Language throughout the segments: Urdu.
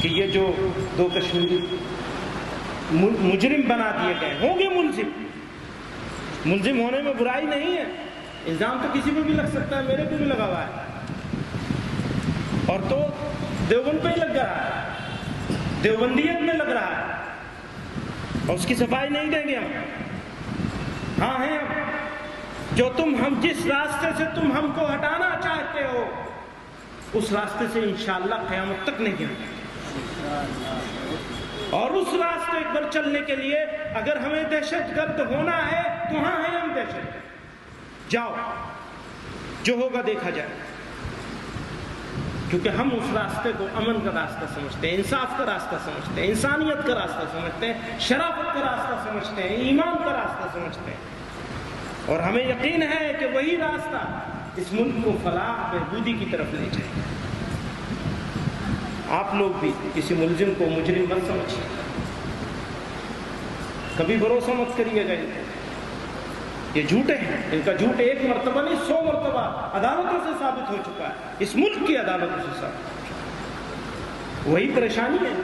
کہ یہ جو 2 کشمیری مجرم بنا دیے گئے ہوں گے ملزم ہونے میں برائی نہیں ہے، الزام تو کسی پہ بھی لگ سکتا ہے، میرے پہ بھی لگا ہوا ہے، اور تو دیوبند پہ ہی لگ رہا ہے، دیوبندیت میں لگ رہا ہے، اور اس کی صفائی نہیں دیں گے ہم۔ ہاں ہیں ہم، ہم جس راستے سے تم ہم کو ہٹانا چاہتے ہو اس راستے سے انشاءاللہ قیامت تک نہیں ہٹیں گے، اور اس راستے پر چلنے کے لیے اگر ہمیں دہشت گرد ہونا ہے تو ہاں ہیں ہم دہشت گرد، جاؤ جو ہوگا دیکھا جائے، کیونکہ ہم اس راستے کو امن کا راستہ سمجھتے ہیں، انصاف کا راستہ سمجھتے ہیں، انسانیت کا راستہ سمجھتے ہیں، شرافت کا راستہ سمجھتے ہیں، ایمان کا راستہ سمجھتے ہیں، اور ہمیں یقین ہے کہ وہی راستہ اس ملک کو فلاح بہبودی کی طرف لے جائے گا۔ آپ لوگ بھی کسی ملزم کو مجرم مت سمجھیے، کبھی بھروسہ مت کریے گا ان کو، یہ جھوٹے ہیں، ان کا جھوٹ 1 مرتبہ نہیں 100 مرتبہ عدالتوں سے ثابت ہو چکا ہے، اس ملک کی عدالتوں سے ثابت ہو چکا ہے، وہی پریشانی ہے۔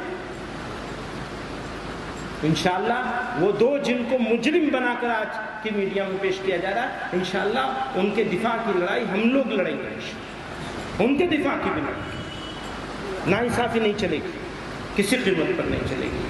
انشاءاللہ وہ 2 جن کو مجرم بنا کر آج کی میڈیا میں پیش کیا جا رہا ہے، انشاءاللہ ان کے دفاع کی لڑائی ہم لوگ لڑیں گے، ان کے دفاع کی بھی لڑائی، ناانصافی نہیں چلے گی، کسی قیمت پر نہیں چلے گی۔